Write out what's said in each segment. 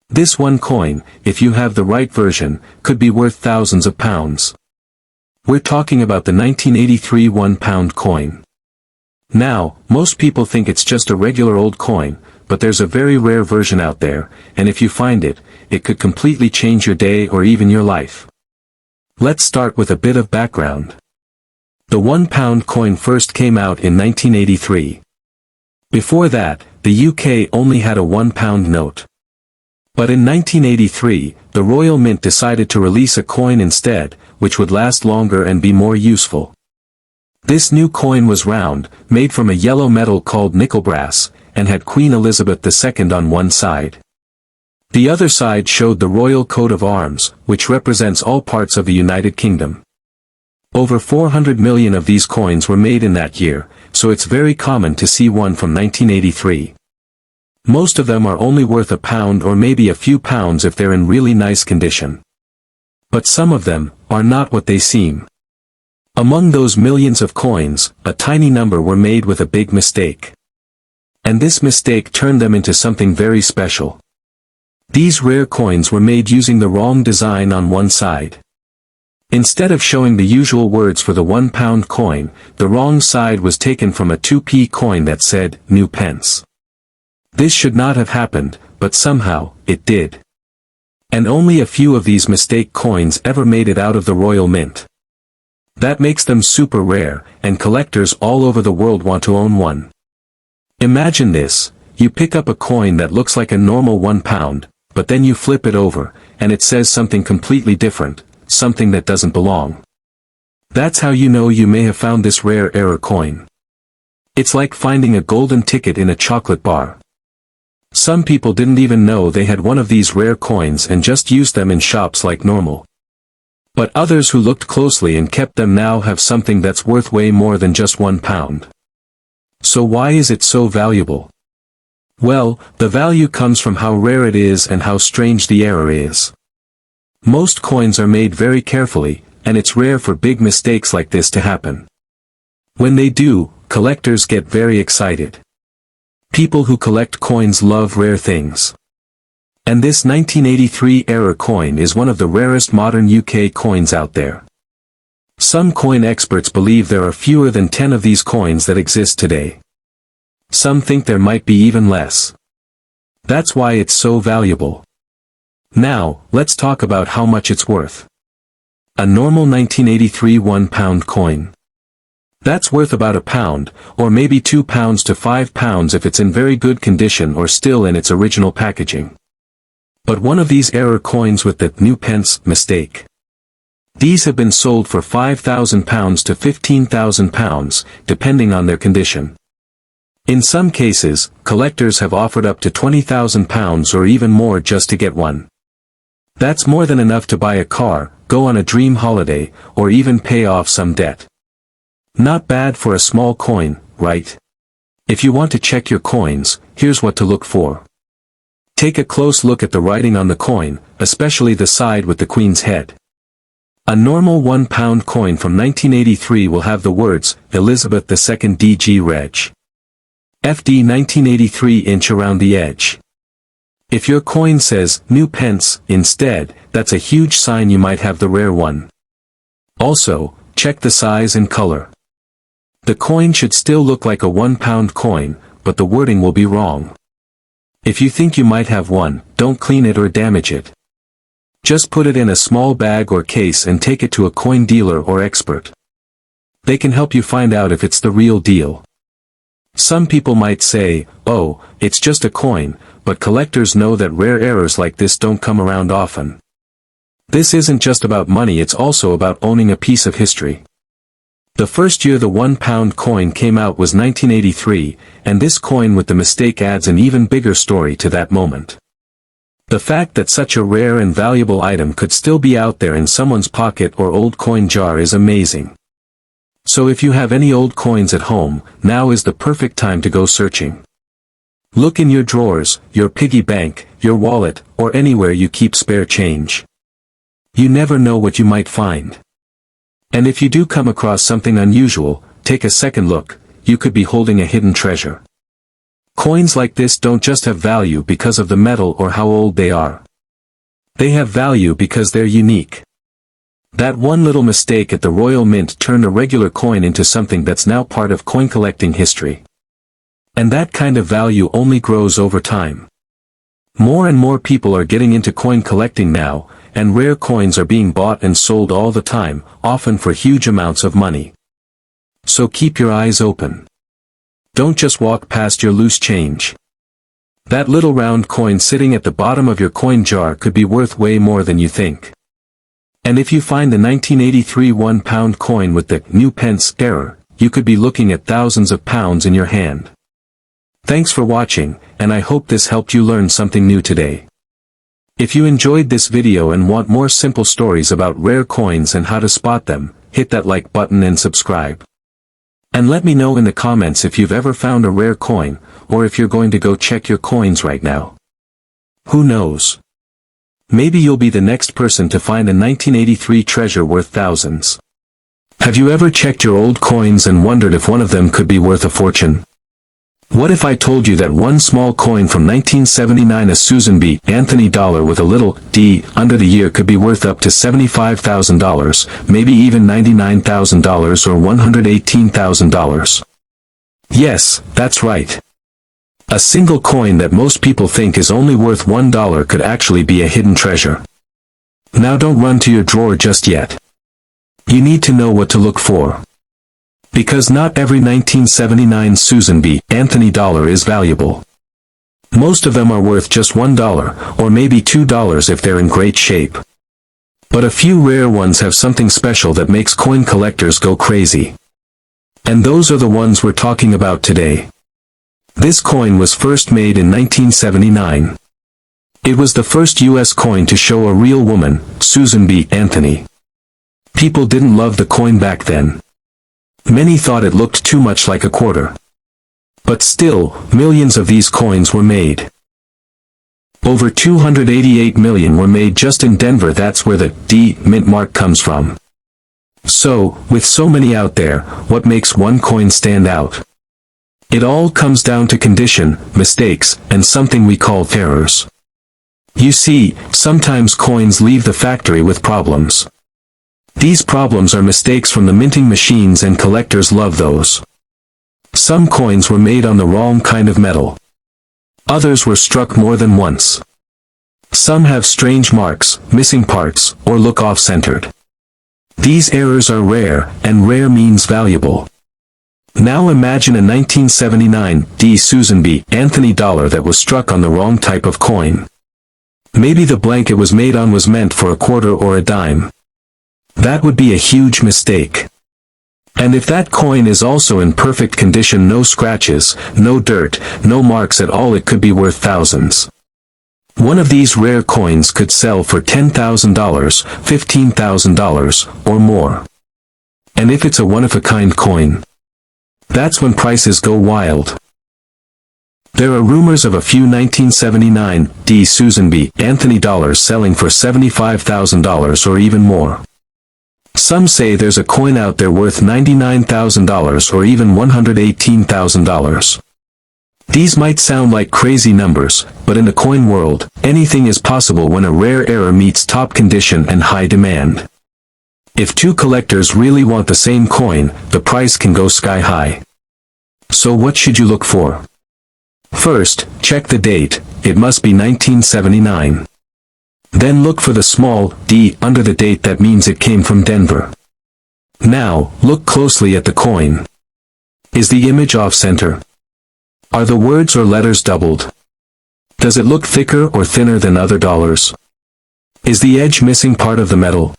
This one coin, if you have the right version, could be worth thousands of pounds. We're talking about the 1983 £1 coin. Now, most people think it's just a regular old coin, but there's a very rare version out there, and if you find it, it could completely change your day or even your life. Let's start with a bit of background. The £1 coin first came out in 1983. Before that, the UK only had a £1 note. But in 1983, the Royal Mint decided to release a coin instead, which would last longer and be more useful. This new coin was round, made from a yellow metal called nickel brass, and had Queen Elizabeth II on one side. The other side showed the royal coat of arms, which represents all parts of the United Kingdom. Over 400 million of these coins were made in that year, so it's very common to see one from 1983. Most of them are only worth £1 or maybe a few pounds if they're in really nice condition. But some of them are not what they seem. Among those millions of coins, a tiny number were made with a big mistake. And this mistake turned them into something very special. These rare coins were made using the wrong design on one side. Instead of showing the usual words for the £1 coin, the wrong side was taken from a 2p coin that said, "New pence." This should not have happened, but somehow, it did. And only a few of these mistake coins ever made it out of the Royal Mint. That makes them super rare, and collectors all over the world want to own one. Imagine this, you pick up a coin that looks like a normal £1, but then you flip it over, and it says something completely different, something that doesn't belong. That's how you know you may have found this rare error coin. It's like finding a golden ticket in a chocolate bar. Some people didn't even know they had one of these rare coins and just used them in shops like normal. But others who looked closely and kept them now have something that's worth way more than just £1. So why is it so valuable? Well, the value comes from how rare it is and how strange the error is. Most coins are made very carefully, and it's rare for big mistakes like this to happen. When they do, collectors get very excited. People who collect coins love rare things. And this 1983 error coin is one of the rarest modern UK coins out there. Some coin experts believe there are fewer than 10 of these coins that exist today. Some think there might be even less. That's why it's so valuable. Now, let's talk about how much it's worth. A normal 1983 £1 coin. That's worth about £1, or maybe £2 to £5 if it's in very good condition or still in its original packaging. But one of these error coins with the "new pence" mistake. These have been sold for £5,000 to £15,000, depending on their condition. In some cases, collectors have offered up to £20,000 or even more just to get one. That's more than enough to buy a car, go on a dream holiday, or even pay off some debt. Not bad for a small coin, right? If you want to check your coins, here's what to look for. Take a close look at the writing on the coin, especially the side with the Queen's head. A normal £1 coin from 1983 will have the words, Elizabeth II DG Reg. FD 1983 inch around the edge. If your coin says, "new pence," instead, that's a huge sign you might have the rare one. Also, check the size and color. The coin should still look like a £1 coin, but the wording will be wrong. If you think you might have one, don't clean it or damage it. Just put it in a small bag or case and take it to a coin dealer or expert. They can help you find out if it's the real deal. Some people might say, "Oh, it's just a coin," but collectors know that rare errors like this don't come around often. This isn't just about money, it's also about owning a piece of history. The first year the £1 coin came out was 1983, and this coin with the mistake adds an even bigger story to that moment. The fact that such a rare and valuable item could still be out there in someone's pocket or old coin jar is amazing. So if you have any old coins at home, now is the perfect time to go searching. Look in your drawers, your piggy bank, your wallet, or anywhere you keep spare change. You never know what you might find. And if you do come across something unusual, take a second look, you could be holding a hidden treasure. Coins like this don't just have value because of the metal or how old they are. They have value because they're unique. That one little mistake at the Royal Mint turned a regular coin into something that's now part of coin collecting history. And that kind of value only grows over time. More and more people are getting into coin collecting now, and rare coins are being bought and sold all the time, often for huge amounts of money. So keep your eyes open. Don't just walk past your loose change. That little round coin sitting at the bottom of your coin jar could be worth way more than you think. And if you find the 1983 £1 coin with the new pence error, you could be looking at thousands of pounds in your hand. Thanks for watching, and I hope this helped you learn something new today. If you enjoyed this video and want more simple stories about rare coins and how to spot them, hit that like button and subscribe. And let me know in the comments if you've ever found a rare coin, or if you're going to go check your coins right now. Who knows? Maybe you'll be the next person to find a 1983 treasure worth thousands. Have you ever checked your old coins and wondered if one of them could be worth a fortune? What if I told you that one small coin from 1979, a Susan B. Anthony dollar with a little d under the year, could be worth up to $75,000, maybe even $99,000 or $118,000? Yes, that's right. A single coin that most people think is only worth $1 could actually be a hidden treasure. Now don't run to your drawer just yet. You need to know what to look for. Because not every 1979 Susan B. Anthony dollar is valuable. Most of them are worth just $1, or maybe $2 if they're in great shape. But a few rare ones have something special that makes coin collectors go crazy. And those are the ones we're talking about today. This coin was first made in 1979. It was the first U.S. coin to show a real woman, Susan B. Anthony. People didn't love the coin back then. Many thought it looked too much like a quarter. But still, millions of these coins were made. Over 288 million were made just in Denver. That's where the D mint mark comes from. So, with so many out there, what makes one coin stand out? It all comes down to condition, mistakes, and something we call errors. You see, sometimes coins leave the factory with problems. These problems are mistakes from the minting machines, and collectors love those. Some coins were made on the wrong kind of metal. Others were struck more than once. Some have strange marks, missing parts, or look off-centered. These errors are rare, and rare means valuable. Now imagine a 1979 D Susan B. Anthony dollar that was struck on the wrong type of coin. Maybe the blank it was made on was meant for a quarter or a dime. That would be a huge mistake. And if that coin is also in perfect condition, no scratches, no dirt, no marks at all, it could be worth thousands. One of these rare coins could sell for $10,000, $15,000, or more. And if it's a one-of-a-kind coin, that's when prices go wild. There are rumors of a few 1979 D Susan B. Anthony dollars selling for $75,000 or even more. Some say there's a coin out there worth $99,000 or even $118,000. These might sound like crazy numbers, but in the coin world, anything is possible when a rare error meets top condition and high demand. If two collectors really want the same coin, the price can go sky high. So what should you look for? First, check the date. It must be 1979. Then look for the small d under the date. That means it came from Denver. Now, look closely at the coin. Is the image off-center? Are the words or letters doubled? Does it look thicker or thinner than other dollars? Is the edge missing part of the metal?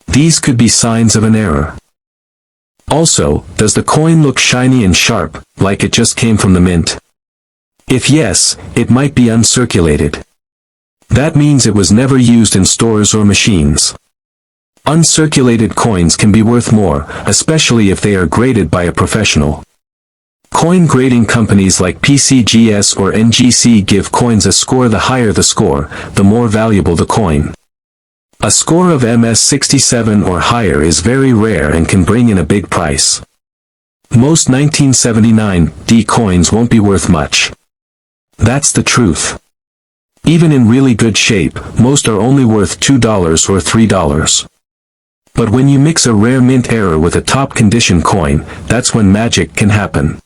These could be signs of an error. Also, does the coin look shiny and sharp, like it just came from the mint? If yes, it might be uncirculated. That means it was never used in stores or machines. Uncirculated coins can be worth more, especially if they are graded by a professional. Coin grading companies like PCGS or NGC give coins a score. The higher the score, the more valuable the coin. A score of MS67 or higher is very rare and can bring in a big price. Most 1979 D coins won't be worth much. That's the truth. Even in really good shape, most are only worth $2 or $3. But when you mix a rare mint error with a top condition coin, that's when magic can happen.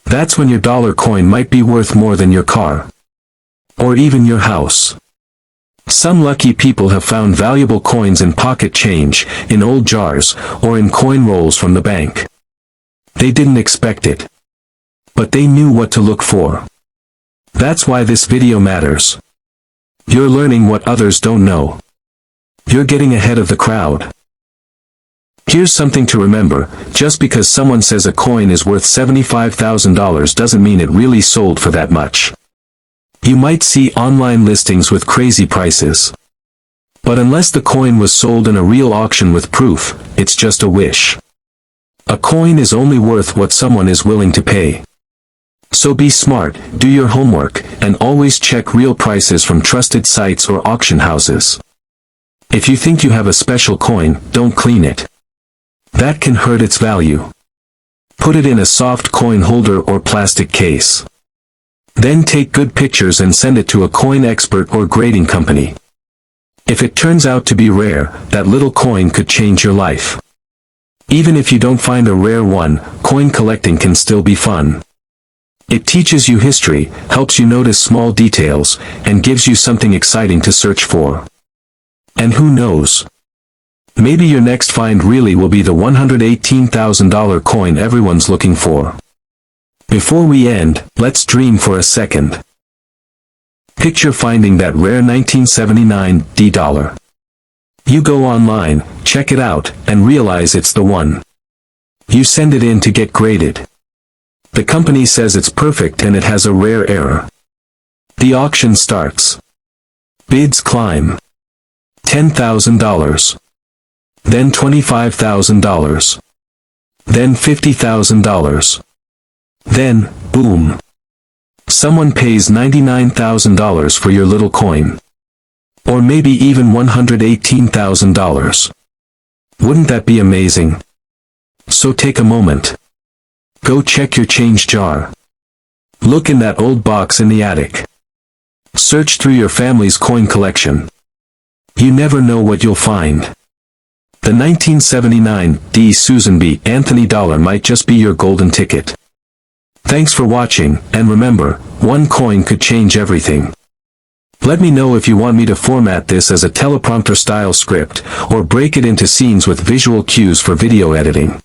That's when your dollar coin might be worth more than your car. Or even your house. Some lucky people have found valuable coins in pocket change, in old jars, or in coin rolls from the bank. They didn't expect it. But they knew what to look for. That's why this video matters. You're learning what others don't know. You're getting ahead of the crowd. Here's something to remember, just because someone says a coin is worth $75,000 doesn't mean it really sold for that much. You might see online listings with crazy prices. But unless the coin was sold in a real auction with proof, it's just a wish. A coin is only worth what someone is willing to pay. So be smart, do your homework, and always check real prices from trusted sites or auction houses. If you think you have a special coin, don't clean it. That can hurt its value. Put it in a soft coin holder or plastic case. Then take good pictures and send it to a coin expert or grading company. If it turns out to be rare, that little coin could change your life. Even if you don't find a rare one, coin collecting can still be fun. It teaches you history, helps you notice small details, and gives you something exciting to search for. And who knows? Maybe your next find really will be the $118,000 coin everyone's looking for. Before we end, let's dream for a second. Picture finding that rare 1979 D dollar. You go online, check it out, and realize it's the one. You send it in to get graded. The company says it's perfect and it has a rare error. The auction starts. Bids climb. $10,000. Then $25,000. Then $50,000. Then, boom. Someone pays $99,000 for your little coin. Or maybe even $118,000. Wouldn't that be amazing? So take a moment. Go check your change jar. Look in that old box in the attic. Search through your family's coin collection. You never know what you'll find. The 1979 D. Susan B. Anthony dollar might just be your golden ticket. Thanks for watching, and remember, one coin could change everything. Let me know if you want me to format this as a teleprompter-style script, or break it into scenes with visual cues for video editing.